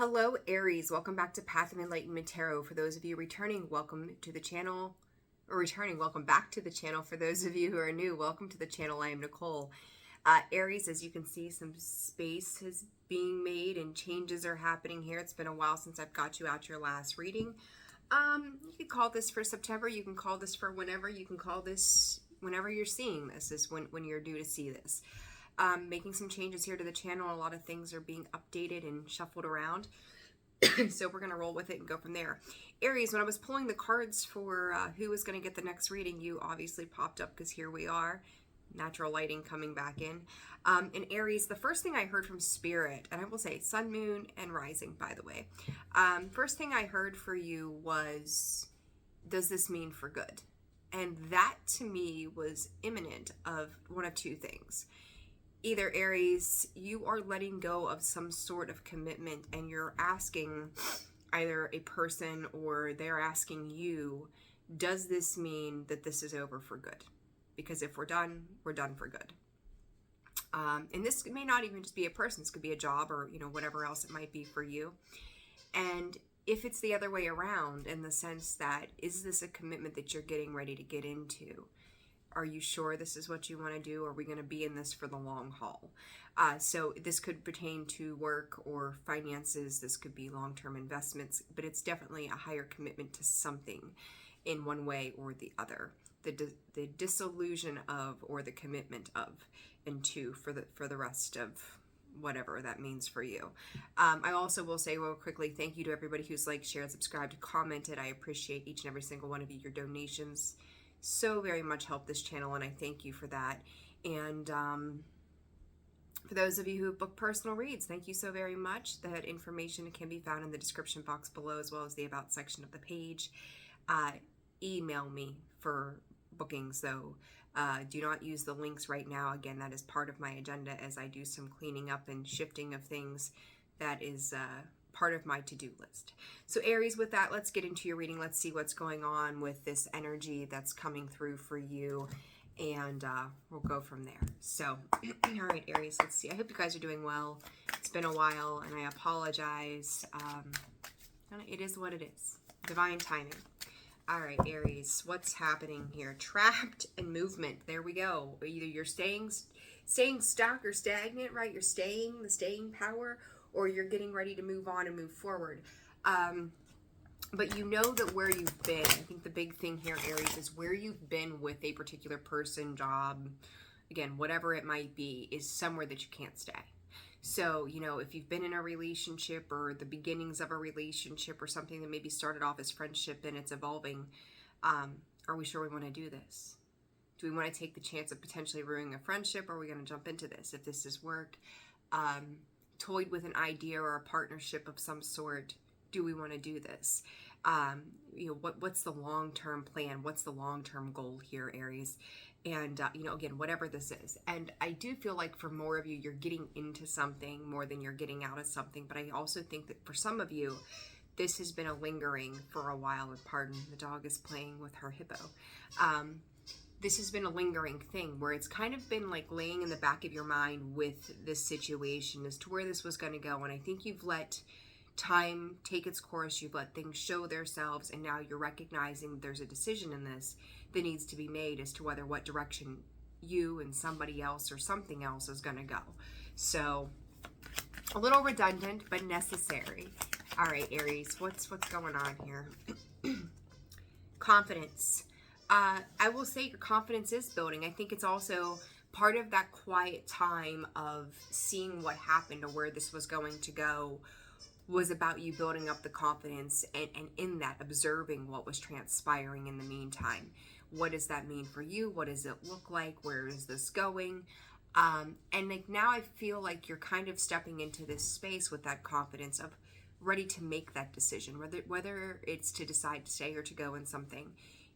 Hello, Aries. Welcome back to Path of Enlightenment Tarot. For those of you returning, welcome to the channel. Or returning, welcome back to the channel. For those of you who are new, welcome to the channel. I am Nicole. Aries, as you can see, some space is being made and changes are happening here. It's been a while since I've got you out your last reading. You can call this for September. You can call this for whenever. You can call this whenever you're seeing this, is when you're due to see this. Making some changes here to the channel. A lot of things are being updated and shuffled around. So we're going to roll with it and go from there. Aries, when I was pulling the cards for who was going to get the next reading, you obviously popped up because here we are. Natural lighting coming back in. In Aries, the first thing I heard from Spirit, and I will say Sun, Moon, and Rising, by the way. First thing I heard for you was, does this mean for good? And that to me was imminent of one of two things. Either, Aries, you are letting go of some sort of commitment and you're asking either a person or they're asking you, does this mean that this is over for good? Because if we're done for good. And this may not even just be a person. This could be a job or, whatever else it might be for you. And if it's the other way around, in the sense that, is this a commitment that you're getting ready to get into? Are you sure this is what you want to do? Are we going to be in this for the long haul? So this could pertain to work or finances. This could be long-term investments, but it's definitely a higher commitment to something in one way or the other. The disillusion of, or the commitment of, and to for the rest of whatever that means for you. I also will say real quickly, thank you to everybody who's liked, shared, subscribed, commented. I appreciate each and every single one of you. Your donations so very much help this channel, and I thank you for that. And for those of you who have booked personal reads, thank you so very much. That information can be found in the description box below, as well as the about section of the page. Email me for bookings, though. Do not use the links right now. Again, that is part of my agenda as I do some cleaning up and shifting of things. That is part of my to-do list. So Aries, with that, let's get into your reading. Let's see what's going on with this energy that's coming through for you, and we'll go from there. So all right, Aries, let's see. I hope you guys are doing well. It's been a while and I apologize. It is what it is. Divine timing. All right, Aries, what's happening here? Trapped and movement. There we go. Either you're staying stuck or stagnant, right? You're staying, the staying power, or you're getting ready to move on and move forward. But you know that where you've been, I think the big thing here, Aries, is where you've been with a particular person, job, again, whatever it might be, is somewhere that you can't stay. So, if you've been in a relationship or the beginnings of a relationship or something that maybe started off as friendship and it's evolving, are we sure we want to do this? Do we want to take the chance of potentially ruining a friendship, or are we going to jump into this? If this is work, toyed with an idea or a partnership of some sort, do we want to do this? What's the long-term plan? What's the long-term goal here, Aries? And, again, whatever this is. And I do feel like for more of you, you're getting into something more than you're getting out of something. But I also think that for some of you, this has been a lingering for a while. And pardon, the dog is playing with her hippo. This has been a lingering thing where it's kind of been like laying in the back of your mind with this situation as to where this was going to go. And I think you've let time take its course. You've let things show themselves. And now you're recognizing there's a decision in this that needs to be made as to what direction you and somebody else or something else is going to go. So a little redundant, but necessary. All right, Aries, what's going on here? Confidence. I will say your confidence is building. I think it's also part of that quiet time of seeing what happened or where this was going to go was about you building up the confidence and in that observing what was transpiring in the meantime. What does that mean for you? What does it look like? Where is this going? And like now I feel like you're kind of stepping into this space with that confidence of ready to make that decision, whether it's to decide to stay or to go in something.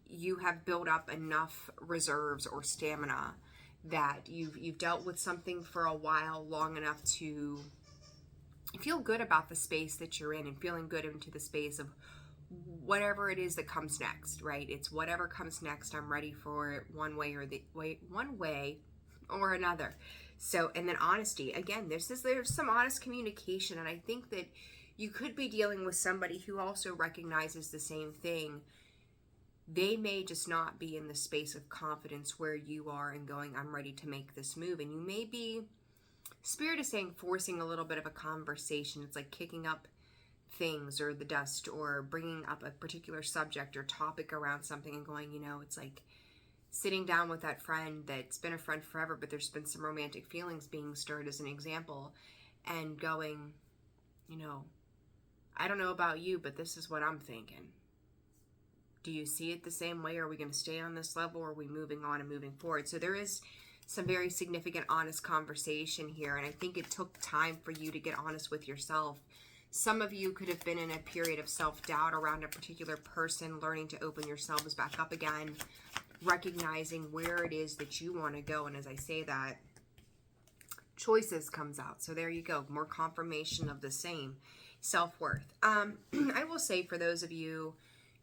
You have built up enough reserves or stamina that you've dealt with something for a while, long enough to feel good about the space that you're in and feeling good into the space of whatever it is that comes next, right? It's whatever comes next. I'm ready for it one way or another. So, and then honesty. Again, there's some honest communication, and I think that you could be dealing with somebody who also recognizes the same thing. They may just not be in the space of confidence where you are and going, I'm ready to make this move. And you may be, Spirit is saying, forcing a little bit of a conversation. It's like kicking up things or the dust, or bringing up a particular subject or topic around something and going, it's like sitting down with that friend that's been a friend forever, but there's been some romantic feelings being stirred, as an example, and going, I don't know about you, but this is what I'm thinking. Do you see it the same way? Are we going to stay on this level, or are we moving on and moving forward? So there is some very significant, honest conversation here, and I think it took time for you to get honest with yourself. Some of you could have been in a period of self-doubt around a particular person, learning to open yourselves back up again, recognizing where it is that you want to go. And as I say that, choices comes out. So there you go. More confirmation of the same. Self-worth. I will say, for those of you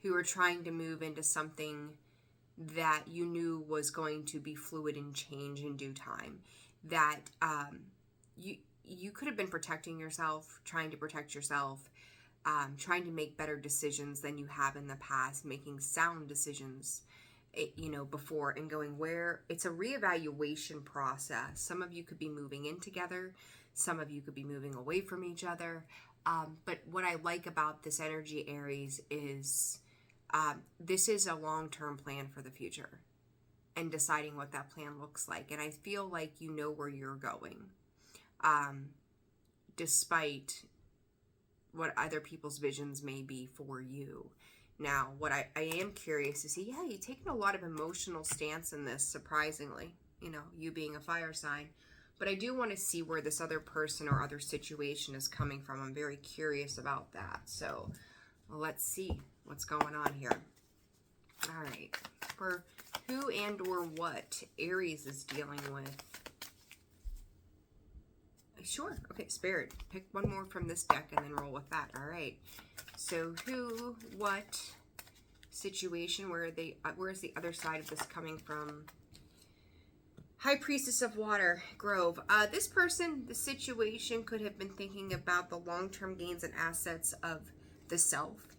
who are trying to move into something that you knew was going to be fluid and change in due time, that you could have been protecting yourself, trying to protect yourself, trying to make better decisions than you have in the past, making sound decisions, before, and going where it's a reevaluation process. Some of you could be moving in together. Some of you could be moving away from each other. But what I like about this energy, Aries, is this is a long-term plan for the future, and deciding what that plan looks like. And I feel like you know where you're going. Despite what other people's visions may be for you. Now, what I am curious to see, you're taking a lot of emotional stance in this, surprisingly, you being a fire sign. But I do want to see where this other person or other situation is coming from. I'm very curious about that. So let's see what's going on here. All right. For who and or what Aries is dealing with. Sure. Okay, Spirit. Pick one more from this deck and then roll with that. All right. So who, what situation, where is the other side of this coming from? High Priestess of Water, Grove. This person, the situation could have been thinking about the long-term gains and assets of the self.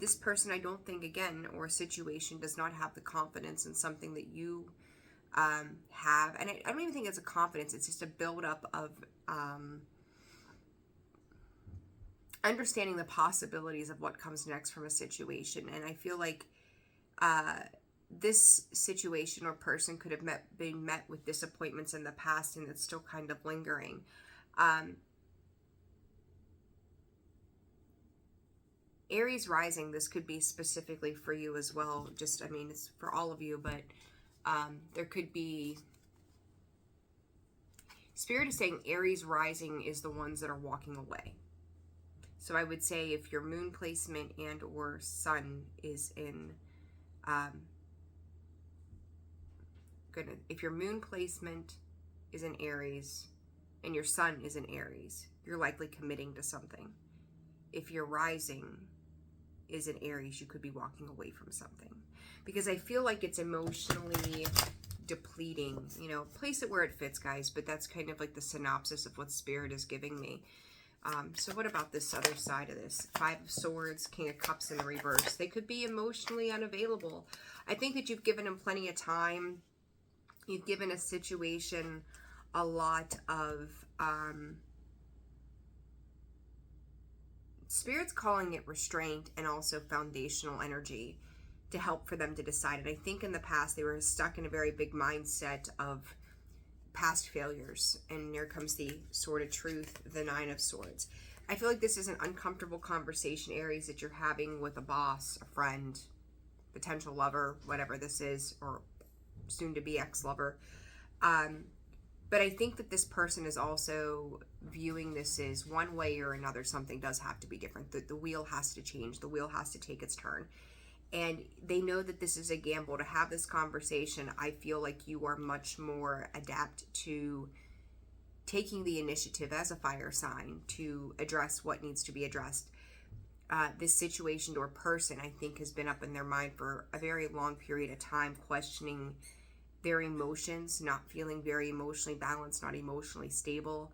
This person, I don't think, again, or situation does not have the confidence in something that you have. And I don't even think it's a confidence. It's just a buildup of understanding the possibilities of what comes next from a situation. And I feel like this situation or person could have been met with disappointments in the past, and it's still kind of lingering. Aries rising, this could be specifically for you as well. It's for all of you, but there could be, Spirit is saying Aries rising is the ones that are walking away. So I would say if your moon placement and or sun is in, if your moon placement is in Aries and your sun is in Aries, you're likely committing to something. If your rising is in Aries, you could be walking away from something. Because I feel like it's emotionally depleting. Place it where it fits, guys, but that's kind of like the synopsis of what Spirit is giving me. So what about this other side of this? Five of Swords, King of Cups in the reverse. They could be emotionally unavailable. I think that you've given them plenty of time. You've given a situation a lot of, Spirit's calling it restraint and also foundational energy to help for them to decide. And I think in the past they were stuck in a very big mindset of past failures, and there comes the Sword of Truth, the Nine of Swords. I feel like this is an uncomfortable conversation, Aries, that you're having with a boss, a friend, potential lover, whatever this is, or soon to be ex-lover. But I think that this person is also viewing this as one way or another. Something does have to be different. The wheel has to change. The wheel has to take its turn. And they know that this is a gamble. To have this conversation, I feel like you are much more adept to taking the initiative as a fire sign to address what needs to be addressed. This situation or person, I think, has been up in their mind for a very long period of time, questioning their emotions, not feeling very emotionally balanced, not emotionally stable.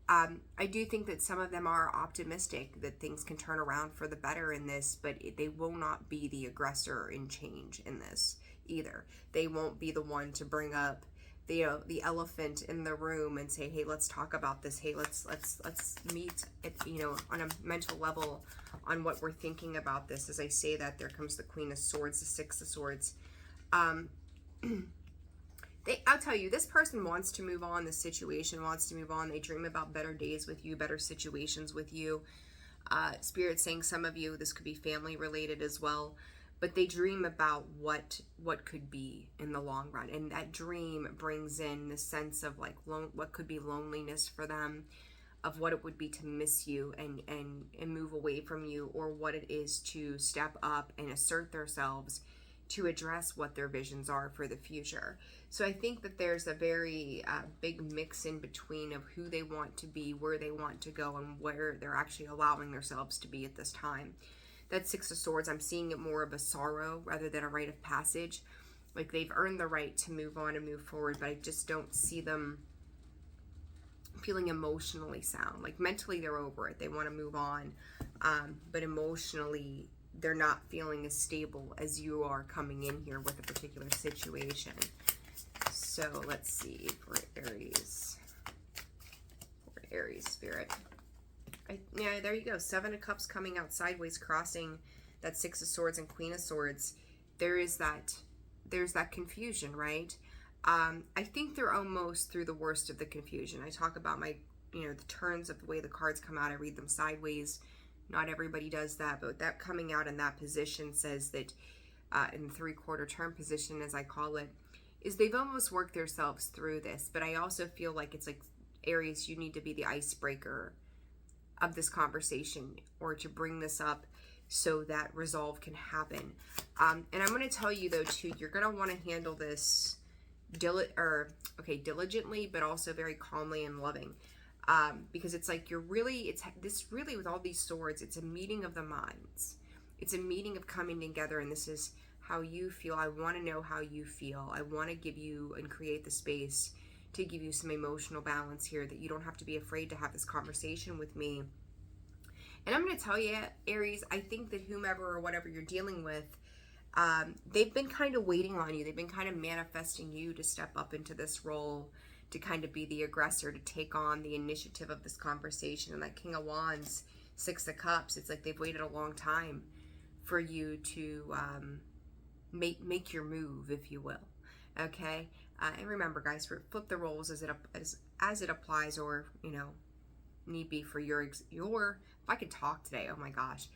I do think that some of them are optimistic that things can turn around for the better in this, but they will not be the aggressor in change in this either. They won't be the one to bring up the elephant in the room and say, hey, let's talk about this. Hey, let's meet at, on a mental level on what we're thinking about this. As I say that, there comes the Queen of Swords, the Six of Swords. I'll tell you, this person wants to move on. The situation wants to move on. They dream about better days with you, better situations with you. Spirit saying some of you, this could be family related as well, but they dream about what could be in the long run. And that dream brings in the sense of like what could be loneliness for them, of what it would be to miss you and move away from you, or what it is to step up and assert themselves to address what their visions are for the future. So I think that there's a very big mix in between of who they want to be, where they want to go, and where they're actually allowing themselves to be at this time. That Six of Swords, I'm seeing it more of a sorrow rather than a rite of passage. Like they've earned the right to move on and move forward, but I just don't see them feeling emotionally sound. Like mentally they're over it. They want to move on, but emotionally they're not feeling as stable as you are coming in here with a particular situation. So let's see for Aries. For Aries spirit. Yeah, there you go. Seven of Cups coming out sideways, crossing that Six of Swords and Queen of Swords. There's that confusion, right? I think they're almost through the worst of the confusion. I talk about my, the turns of the way the cards come out. I read them sideways. Not everybody does that, but that coming out in that position says that in the 3/4 turn position, as I call it, is they've almost worked themselves through this. But I also feel like it's like, Aries, you need to be the icebreaker of this conversation, or to bring this up so that resolve can happen. And I'm going to tell you though too, you're going to want to handle this diligently, but also very calmly and loving. Because it's like this really with all these swords, it's a meeting of the minds. It's a meeting of coming together, and this is how you feel. I want to know how you feel. I want to give you and create the space to give you some emotional balance here, that you don't have to be afraid to have this conversation with me. And I'm going to tell you, Aries, I think that whomever or whatever you're dealing with, they've been kind of waiting on you. They've been kind of manifesting you to step up into this role, to kind of be the aggressor, to take on the initiative of this conversation. And that King of Wands, Six of Cups, it's like they've waited a long time for you to make your move, if you will. Okay? And remember, guys, flip the roles as it applies, or, need be for your, if I could talk today, oh my gosh,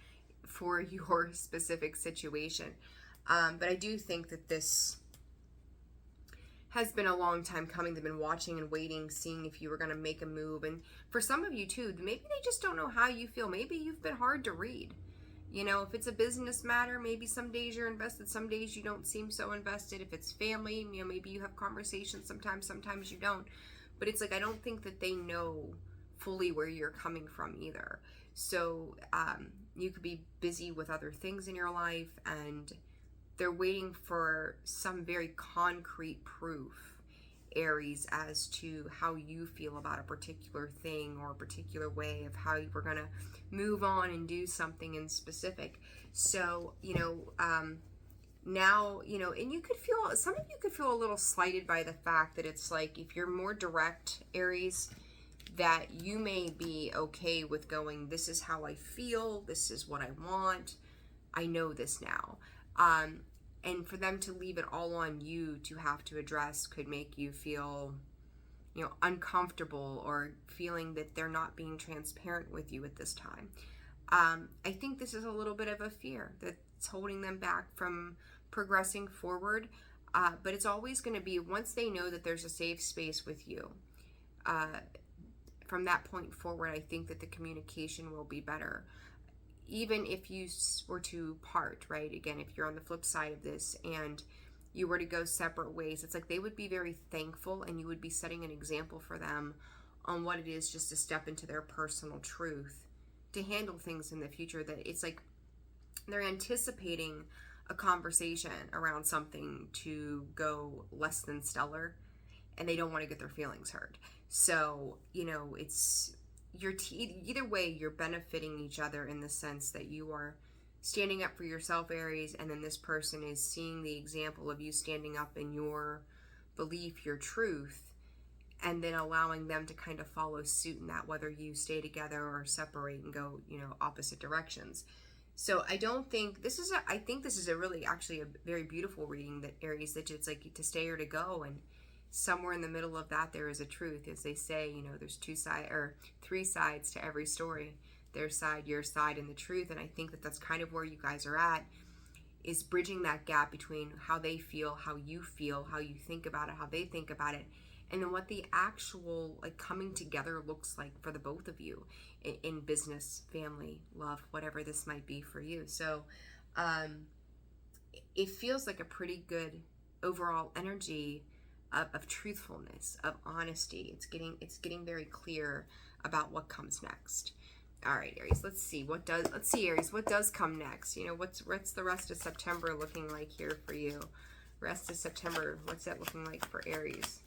for your specific situation. But I do think that this has been a long time coming. They've been watching and waiting, seeing if you were going to make a move. And for some of you too, maybe they just don't know how you feel. Maybe you've been hard to read. If it's a business matter, maybe some days you're invested, some days you don't seem so invested. If it's family, maybe you have conversations sometimes you don't. But it's like, I don't think that they know fully where you're coming from either. So you could be busy with other things in your life, and they're waiting for some very concrete proof, Aries, as to how you feel about a particular thing or a particular way of how we're going to move on and do something in specific. So, now, and you could feel, some of you could feel a little slighted by the fact that it's like, if you're more direct, Aries, that you may be okay with going, this is how I feel, this is what I want, I know this now. And for them to leave it all on you to have to address could make you feel, uncomfortable, or feeling that they're not being transparent with you at this time. I think this is a little bit of a fear that's holding them back from progressing forward. But it's always going to be, once they know that there's a safe space with you, from that point forward, I think that the communication will be better. Even if you were to part, right? Again, if you're on the flip side of this and you were to go separate ways, it's like they would be very thankful, and you would be setting an example for them on what it is just to step into their personal truth, to handle things in the future. That it's like they're anticipating a conversation around something to go less than stellar, and they don't want to get their feelings hurt. So, either way, you're benefiting each other in the sense that you are standing up for yourself, Aries, and then this person is seeing the example of you standing up in your belief, your truth, and then allowing them to kind of follow suit in that, whether you stay together or separate and go, opposite directions. So I don't think this is I think this is a really actually a very beautiful reading, that Aries, that it's like to stay or to go, and somewhere in the middle of that there is a truth. As they say, there's three sides to every story: their side, your side, and the truth. And I think that that's kind of where you guys are at, is bridging that gap between how they feel, how you think about it, how they think about it, and then what the actual coming together looks like for the both of you in business, family, love, whatever this might be for you. So it feels like a pretty good overall energy of truthfulness, of honesty. It's getting very clear about what comes next. All right, Aries, let's see, Aries, what does come next? What's the rest of September looking like here for you? Rest of September, what's that looking like for Aries?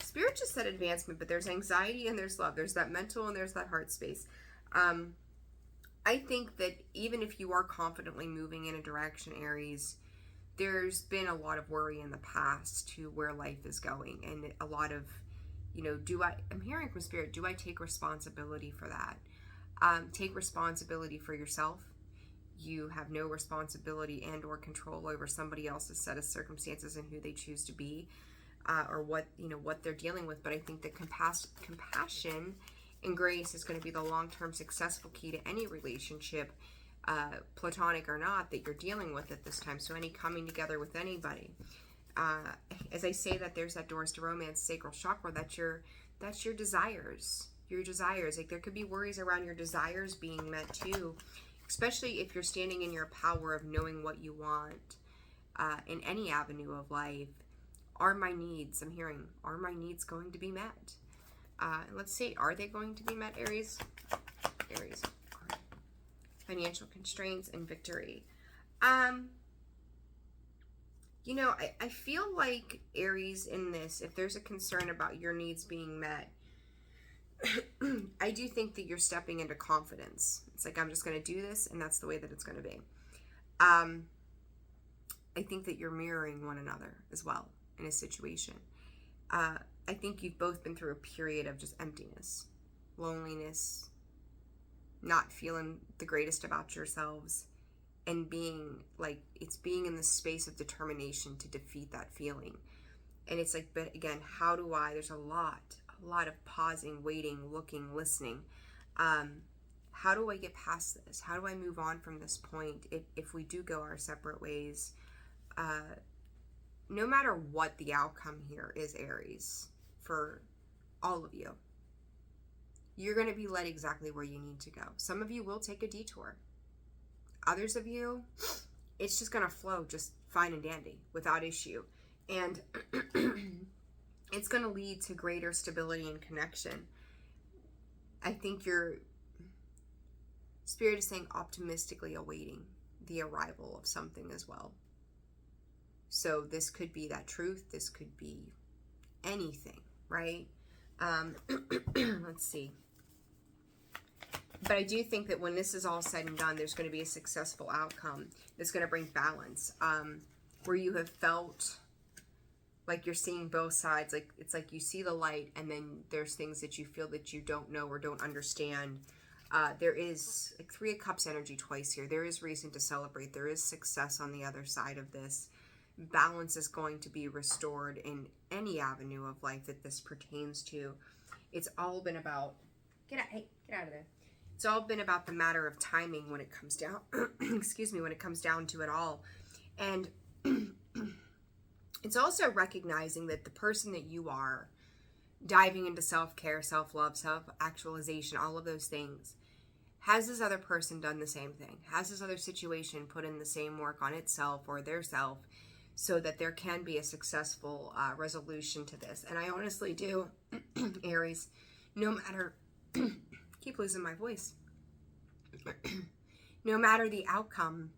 Spirit just said advancement, but there's anxiety and there's love. There's that mental and there's that heart space. I think that even if you are confidently moving in a direction, Aries, there's been a lot of worry in the past to where life is going, and a lot of, I'm hearing from Spirit, do I take responsibility for that? Take responsibility for yourself. You have no responsibility and or control over somebody else's set of circumstances and who they choose to be. Or what they're dealing with. But I think that compassion and grace is going to be the long-term successful key to any relationship, platonic or not, that you're dealing with at this time. So any coming together with anybody, as I say that there's that doors to romance, sacral chakra, that's your desires. Like there could be worries around your desires being met too, especially if you're standing in your power of knowing what you want in any avenue of life. Are my needs going to be met? Let's see, are they going to be met, Aries? Aries. Financial constraints and victory. I feel like, Aries, in this, if there's a concern about your needs being met, I do think that you're stepping into confidence. It's like, I'm just going to do this, and that's the way that it's going to be. I think that you're mirroring one another as well in a situation. I think you've both been through a period of just emptiness, loneliness, not feeling the greatest about yourselves, and being in the space of determination to defeat that feeling. And it's like, but again, there's a lot of pausing, waiting, looking, listening. How do I get past this? How do I move on from this point if we do go our separate ways? No matter what the outcome here is, Aries, for all of you, you're going to be led exactly where you need to go. Some of you will take a detour. Others of you, it's just going to flow just fine and dandy, without issue. And it's going to lead to greater stability and connection. I think your Spirit is saying optimistically awaiting the arrival of something as well. So this could be that truth. This could be anything, right? Let's see. But I do think that when this is all said and done, there's going to be a successful outcome that's going to bring balance, where you have felt like you're seeing both sides. Like it's like you see the light, and then there's things that you feel that you don't know or don't understand. There is like Three of Cups energy twice here. There is reason to celebrate. There is success on the other side of this. Balance is going to be restored in any avenue of life that this pertains to. It's all been about get out of there. It's all been about the matter of timing when it comes down when it comes down to it all. And it's also recognizing that the person that you are, diving into self-care, self-love, self-actualization, all of those things, has this other person done the same thing? Has this other situation put in the same work on itself or their self, so that there can be a successful resolution to this? And I honestly do, Aries, no matter, keep losing my voice, no matter the outcome,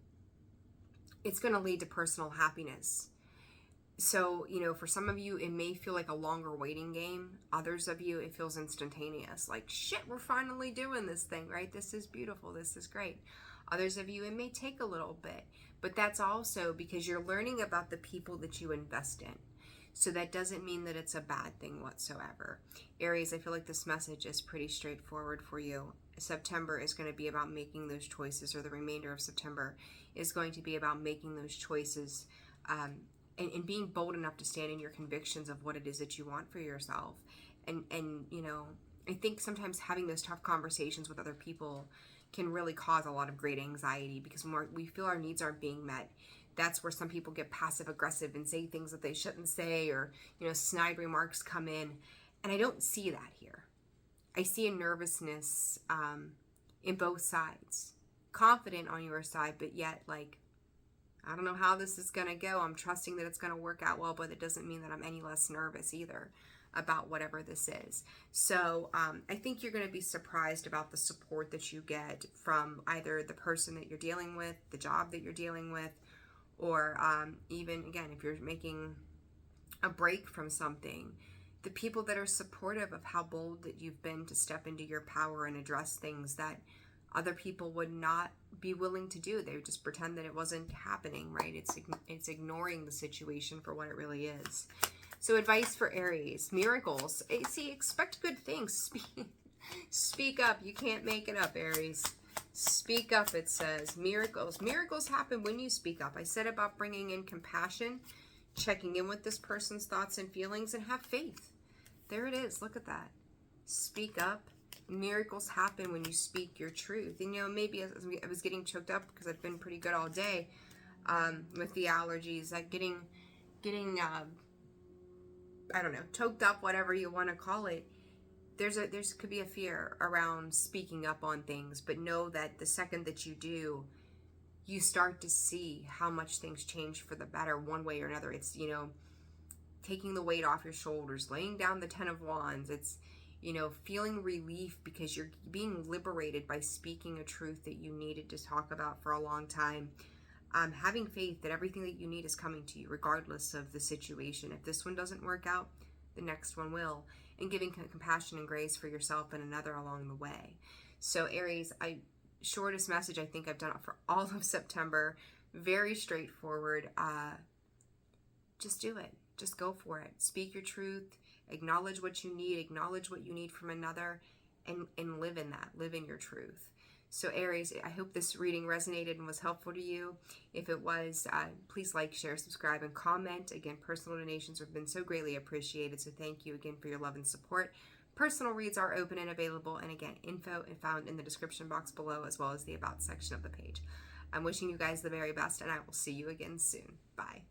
it's going to lead to personal happiness. So, you know, for some of you, it may feel like a longer waiting game. Others of you, it feels instantaneous. Like, shit, we're finally doing this thing, right? This is beautiful. This is great. Others of you, it may take a little bit. But that's also because you're learning about the people that you invest in. So that doesn't mean that it's a bad thing whatsoever. Aries, I feel like this message is pretty straightforward for you. September is going to be about making those choices, or the remainder of September is going to be about making those choices, and being bold enough to stand in your convictions of what it is that you want for yourself. And you know, I think sometimes having those tough conversations with other people can really cause a lot of great anxiety, because when we feel our needs aren't being met, that's where some people get passive aggressive and say things that they shouldn't say, or, you know, snide remarks come in. And I don't see that here. I see a nervousness in both sides, confident on your side, but yet like, I don't know how this is going to go. I'm trusting that it's going to work out well, but it doesn't mean that I'm any less nervous either about whatever this is. So I think you're going to be surprised about the support that you get from either the person that you're dealing with, the job that you're dealing with, or even, again, if you're making a break from something, the people that are supportive of how bold that you've been to step into your power and address things that other people would not be willing to do. They would just pretend that it wasn't happening, right? It's ignoring the situation for what it really is. So advice for Aries, miracles. See, expect good things. Speak up. You can't make it up, Aries. Speak up, it says. Miracles. Miracles happen when you speak up. I said about bringing in compassion, checking in with this person's thoughts and feelings, and have faith. There it is. Look at that. Speak up. Miracles happen when you speak your truth. And, you know, maybe I was getting choked up because I've been pretty good all day with the allergies. Like getting I don't know, choked up, whatever you want to call it. There's could be a fear around speaking up on things, but know that the second that you do, you start to see how much things change for the better one way or another. It's, you know, taking the weight off your shoulders, laying down the 10 of Wands. It's, you know, feeling relief because you're being liberated by speaking a truth that you needed to talk about for a long time. Having faith that everything that you need is coming to you regardless of the situation. If this one doesn't work out, the next one will. And giving compassion and grace for yourself and another along the way. So Aries, shortest message I think I've done for all of September. Very straightforward. Just do it. Just go for it. Speak your truth. Acknowledge what you need. Acknowledge what you need from another, and live in that. Live in your truth. So Aries, I hope this reading resonated and was helpful to you. If it was, please like, share, subscribe, and comment. Again, personal donations have been so greatly appreciated, so thank you again for your love and support. Personal reads are open and available, and again, info is found in the description box below, as well as the About section of the page. I'm wishing you guys the very best, and I will see you again soon. Bye.